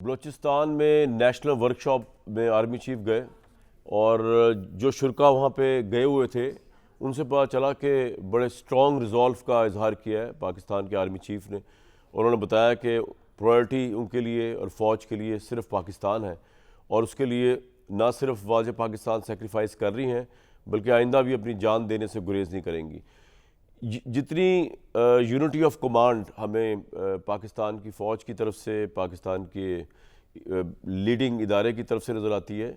बलूचिस्तान में national workshop में army chief गए और जो शुरा वहाँ पे गए हुए थे उनसे पता चला कि बड़े स्ट्रॉन्ग रिजॉल्व का इजहार किया है पाकिस्तान के आर्मी चीफ ने। उन्होंने बताया कि प्रायोरिटी उनके लिए और फ़ौज के लिए सिर्फ पाकिस्तान है और उसके लिए ना सिर्फ वाज पाकिस्तान सेक्रीफाइस कर रही हैं बल्कि आइंदा भी अपनी जान देने से गुरेज नहीं करेंगी। जितनी यूनिटी ऑफ कमांड हमें पाकिस्तान की फ़ौज की तरफ से, पाकिस्तान के लीडिंग इदारे की तरफ से नज़र आती है,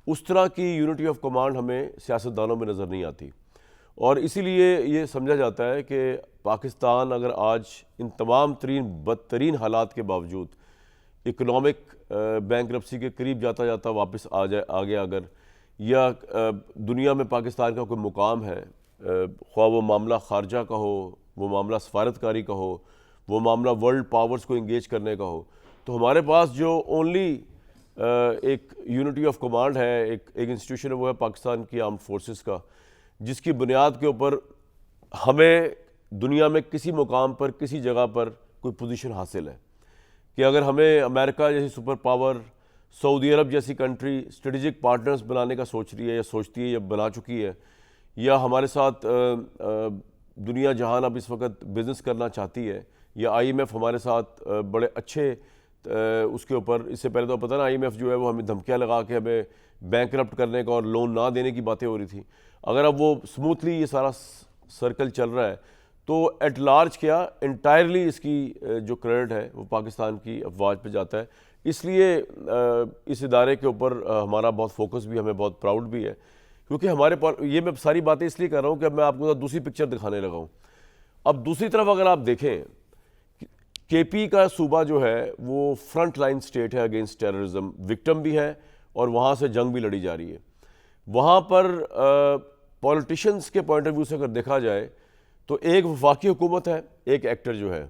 उस तरह की यूनिटी ऑफ कमांड हमें सियासतदानों में नज़र नहीं आती। और इसीलिए ये समझा जाता है कि पाकिस्तान अगर आज इन तमाम तरीन बदतरीन हालात के बावजूद इकनॉमिक बैंकरप्सी के करीब जाता जाता वापस आ जाए आगे, अगर या दुनिया में पाकिस्तान का कोई मुकाम है, ख्वाह वो मामला खारजा का हो, वो मामला सफारतकारी का हो, वो मामला वर्ल्ड पावर्स को इंगेज करने का हो, तो हमारे पास जो ओनली एक यूनिटी ऑफ कमांड है, एक इंस्टीट्यूशन है, वो है पाकिस्तान की आर्म्ड फोर्सेस का, जिसकी बुनियाद के ऊपर हमें दुनिया में किसी मुकाम पर, किसी जगह पर कोई पोजीशन हासिल है कि अगर हमें अमेरिका जैसी सुपर पावर, सऊदी अरब जैसी कंट्री स्ट्रेटेजिक पार्टनर्स बनाने का सोच रही है या सोचती है या बना चुकी है, या हमारे साथ दुनिया जहान अब इस वक्त बिज़नेस करना चाहती है, या आईएमएफ हमारे साथ बड़े अच्छे उसके ऊपर, इससे पहले तो पता ना आईएमएफ जो है वो हमें धमकियां लगा के हमें बैंकरप्ट करने का और लोन ना देने की बातें हो रही थी। अगर अब वो स्मूथली ये सारा सर्कल चल रहा है तो एट लार्ज क्या इंटायरली इसकी जो क्रेडिट है वो पाकिस्तान की अफवाज पे जाता है। इसलिए इस इदारे के ऊपर हमारा बहुत फोकस भी, हमें बहुत प्राउड भी है, क्योंकि हमारे ये मैं सारी बातें इसलिए कर रहा हूँ कि अब मैं आपको दूसरी पिक्चर दिखाने लगा हूँ। अब दूसरी तरफ अगर आप देखें, केपी का सूबा जो है वो फ्रंट लाइन स्टेट है अगेंस्ट टेररिज्म, विक्टिम भी है और वहाँ से जंग भी लड़ी जा रही है। वहाँ पर पॉलिटिशियंस के पॉइंट ऑफ व्यू से अगर देखा जाए तो एक वफाकी हुकूमत है, एक एक्टर जो है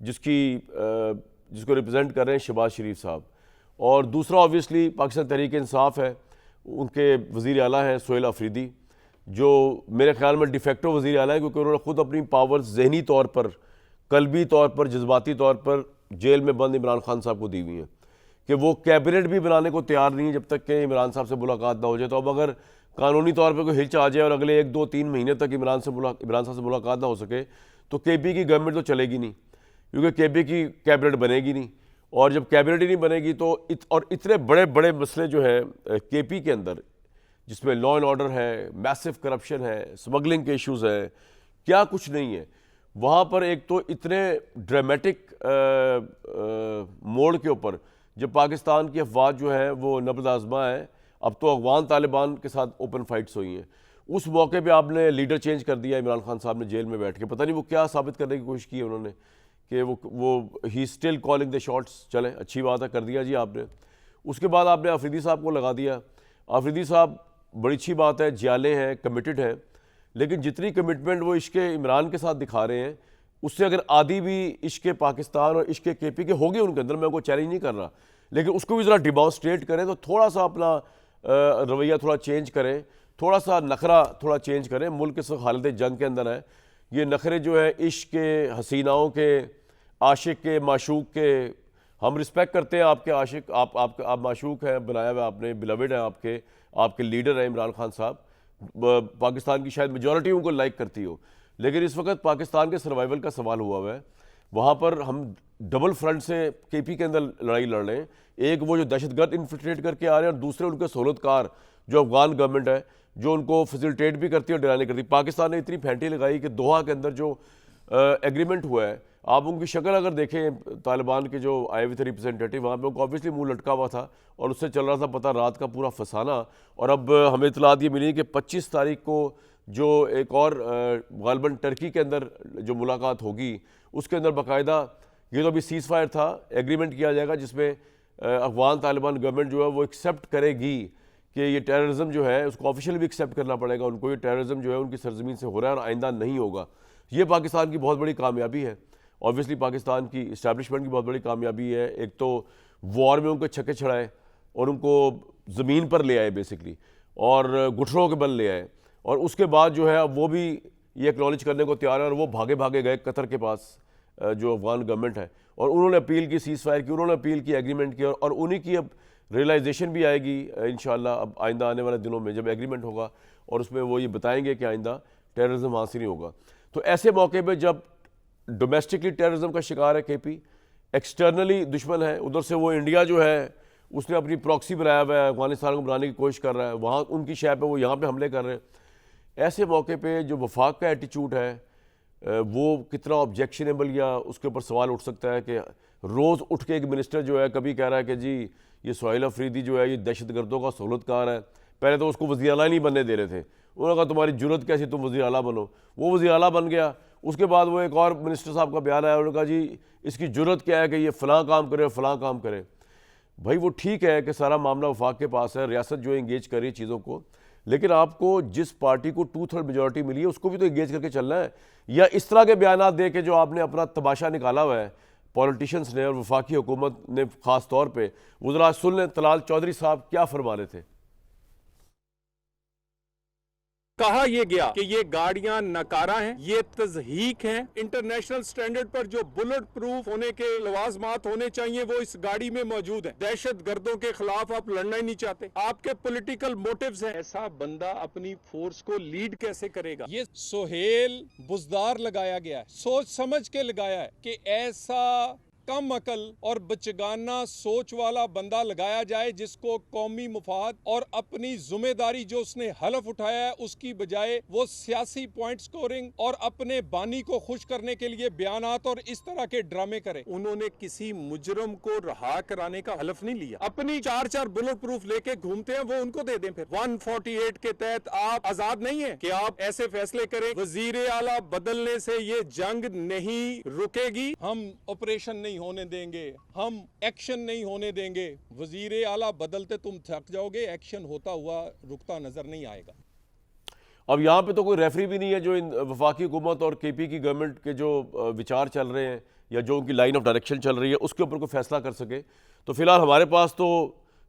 जिसको रिप्रेजेंट कर रहे हैं शहबाज शरीफ साहब, और दूसरा ऑब्वियसली पाकिस्तान तहरीक इंसाफ है, उनके वज़ीर आला हैं सोहेल अफरीदी, जो मेरे ख्याल में डिफेक्टो वज़ीर आला है, क्योंकि उन्होंने ख़ुद अपनी पावर्स जहनी तौर पर, कल्बी तौर पर, जज्बाती तौर पर जेल में बंद इमरान खान साहब को दी हुई हैं कि वो कैबिनेट भी बनाने को तैयार नहीं है जब तक कि इमरान साहब से मुलाकात ना हो जाए। तो अब अगर कानूनी तौर पर कोई हिच आ जाए और अगले 1-2-3 महीने तक इमरान साहब से मुलाकात ना हो सके तो केपी की गवर्नमेंट तो चलेगी नहीं, क्योंकि केपी की कैबिनेट बनेगी नहीं, और जब कैबिनेट ही नहीं बनेगी तो इतने बड़े बड़े मसले जो है केपी के अंदर, जिसमें लॉ एंड ऑर्डर है, मैसिव करप्शन है, स्मगलिंग के इश्यूज़ है, क्या कुछ नहीं है वहाँ पर। एक तो इतने ड्रामेटिक मोड़ के ऊपर जब पाकिस्तान की अफवाज जो है वो नब्ज़ आज़मा है, अब तो अफगान तालिबान के साथ ओपन फाइट्स हुई हैं, उस मौके पे आपने लीडर चेंज कर दिया। इमरान खान साहब ने जेल में बैठ के पता नहीं वो क्या साबित करने की कोशिश की है उन्होंने कि वो he still calling the shots. चलें, अच्छी बात है, कर दिया जी आपने। उसके बाद आपने अफरीदी साहब को लगा दिया। अफरीदी साहब बड़ी अच्छी बात है, जियाले हैं, कमिटेड हैं, लेकिन जितनी कमिटमेंट वो इश्के इमरान के साथ दिखा रहे हैं उससे अगर आधी भी इश्के पाकिस्तान और इश्के केपी के होगी उनके अंदर, मैं उनको चैलेंज नहीं कर रहा, लेकिन उसको भी ज़रा डिमॉन्स्ट्रेट करें, तो थोड़ा सा अपना रवैया थोड़ा चेंज करें, थोड़ा सा नखरा थोड़ा चेंज करें। मुल्क इस हालत जंग के अंदर है, ये नखरे जो है इश्क के, हसीनाओं के, आशिक के, माशूक के, हम रिस्पेक्ट करते हैं आपके आशिक, आप माशूक हैं, बनाया हुआ आपने, बिलवेड है, आपके लीडर हैं इमरान खान साहब, पाकिस्तान की शायद मेजॉरिटी उनको लाइक करती हो, लेकिन इस वक्त पाकिस्तान के सर्वाइवल का सवाल हुआ है। वहाँ पर हम डबल फ्रंट से केपी के अंदर लड़ाई लड़ रहे हैं, एक वो जो दहशतगर्द इन्फिल्ट्रेट करके आ रहे हैं और दूसरे उनके सहूलतकार जो अफगान गवर्नमेंट है जो उनको फैसिलिटेट भी करती है और डराने करती है। पाकिस्तान ने इतनी फैंटी लगाई कि दोहा के अंदर जो एग्रीमेंट हुआ है, आप उनकी शक्ल अगर देखें, तालिबान के जो आए हुए थे रिप्रेजेंटेटिव, वहाँ पे उनको ऑब्वियसली मुंह लटका हुआ था और उससे चल रहा था पता रात का पूरा फसाना। और अब हमें इतलात ये मिली कि 25 तारीख को जो एक और गालबन टर्की के अंदर जो मुलाकात होगी उसके अंदर बाकायदा, ये तो अभी सीज़ फायर था, एग्रीमेंट किया जाएगा जिसमें अफगान तालिबान गवर्नमेंट जो है वो एक्सेप्ट करेगी कि ये टेररिज्म जो है उसको ऑफिशियल भी एक्सेप्ट करना पड़ेगा उनको, ये टेररिज्म जो है उनकी सरजमीन से हो रहा है और आइंदा नहीं होगा। ये पाकिस्तान की बहुत बड़ी कामयाबी है, ऑब्वियसली पाकिस्तान की इस्टेब्लिशमेंट की बहुत बड़ी कामयाबी है। एक तो वॉर में उनको छक्के छड़ाए और उनको ज़मीन पर ले आए बेसिकली, और घुटनों के बल ले आए, और उसके बाद जो है वो भी ये एक्नॉलेज करने को तैयार है और वो भागे भागे गए कतर के पास जो अफगान गवर्नमेंट है, और उन्होंने अपील की सीज़ फायर की, उन्होंने अपील की, एग्रीमेंट की, और उन्हीं की अब रियलाइजेशन भी आएगी इंशाल्लाह अब आइंदा आने वाले दिनों में जब एग्रीमेंट होगा, और उसमें वो ये बताएंगे कि आइंदा टेररिज्म वहाँ से नहीं होगा। तो ऐसे मौके पे जब डोमेस्टिकली टेररिज्म का शिकार है केपी, एक्सटर्नली दुश्मन है, उधर से वो इंडिया जो है उसने अपनी प्रॉक्सी बनाया हुआ है, अफगानिस्तान को बनाने की कोशिश कर रहा है, वहाँ उनकी शय पे वो यहाँ पे हमले कर रहे हैं। ऐसे मौके पे जो वफाक का एटीट्यूड है वो कितना ऑब्जेक्शनेबल, या उसके ऊपर सवाल उठ सकता है कि रोज़ उठ के एक मिनिस्टर जो है कभी कह रहा है कि जी ये सुहेल अफरीदी जो है ये दहशतगर्दों का सहूलतकार है। पहले तो उसको वज़ीर आला नहीं बनने दे रहे थे, उन्होंने कहा तुम्हारी जुर्रत कैसी तुम वज़ीर आला बनो, वो वज़ीर आला बन गया। उसके बाद वो एक और मिनिस्टर साहब का बयान आया, उन्होंने कहा जी इसकी जुर्रत क्या है कि ये फ़लाँ काम करे फ़लाँ काम करे। भाई वो ठीक है कि सारा मामला वफाक के पास है, रियासत जो इंगेज कर रही है चीज़ों को, लेकिन आपको जिस पार्टी को 2/3 मेजॉरिटी मिली है उसको भी तो इंगेज करके चलना है। या इस तरह के बयान दे के जो आपने अपना तमाशा निकाला हुआ है पॉलिटिशियंस ने और वफाकी हुकूमत ने ख़ास तौर पर, वो ज़रा सुन लें तलाल चौधरी साहब क्या फरमा रहे थे। कहा यह गया कि ये गाड़ियां नकारा हैं, ये तज़हीक हैं। इंटरनेशनल स्टैंडर्ड पर जो बुलेट प्रूफ होने के लवाजमात होने चाहिए वो इस गाड़ी में मौजूद है। दहशत गर्दों के खिलाफ आप लड़ना ही नहीं चाहते, आपके पॉलिटिकल मोटिव्स हैं। ऐसा बंदा अपनी फोर्स को लीड कैसे करेगा? ये सुहेल बुजदार लगाया गया है, सोच समझ के लगाया है कि ऐसा कम अकल और बचगाना सोच वाला बंदा लगाया जाए जिसको कौमी मुफाद और अपनी जिम्मेदारी जो उसने हलफ उठाया है उसकी बजाय वो सियासी पॉइंट स्कोरिंग और अपने बानी को खुश करने के लिए बयानात और इस तरह के ड्रामे करे। उन्होंने किसी मुजरम को रहा कराने का हलफ नहीं लिया, अपनी 4-4 बुलेट प्रूफ लेके घूमते हैं, वो उनको दे दें। फिर 148 के तहत आप आजाद नहीं है कि आप ऐसे फैसले करें। वजीर आला बदलने से ये जंग नहीं रुकेगी, हम ऑपरेशन नहीं होने देंगे, हम एक्शन नहीं होने देंगे। वजीर आला बदलते तुम थक जाओगे, एक्शन होता हुआ रुकता नजर नहीं आएगा। अब यहाँ पे तो कोई रेफरी भी नहीं है जो इन वफाकी हुकूमत और केपी की गवर्नमेंट के जो विचार चल रहे हैं या जो उनकी लाइन ऑफ डायरेक्शन चल रही है उसके ऊपर कोई फैसला कर सके। तो फिलहाल हमारे पास तो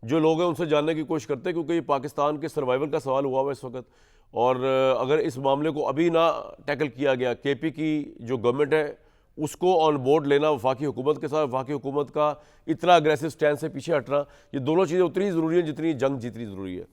जो लोग हैं उनसे जानने की कोशिश करते हैं, क्योंकि ये पाकिस्तान के सर्वाइवल का सवाल हुआ हुआ है इस वक्त, और अगर इस मामले को अभी ना टैकल किया गया, केपी की जो गवर्नमेंट है उसको ऑन बोर्ड लेना वफाकी हुकूमत के साथ, वफाकी हुकूमत का इतना अग्रेसिव स्टैंड से पीछे हटना, ये दोनों चीज़ें उतनी ज़रूरी हैं जितनी जंग जीतनी ज़रूरी है।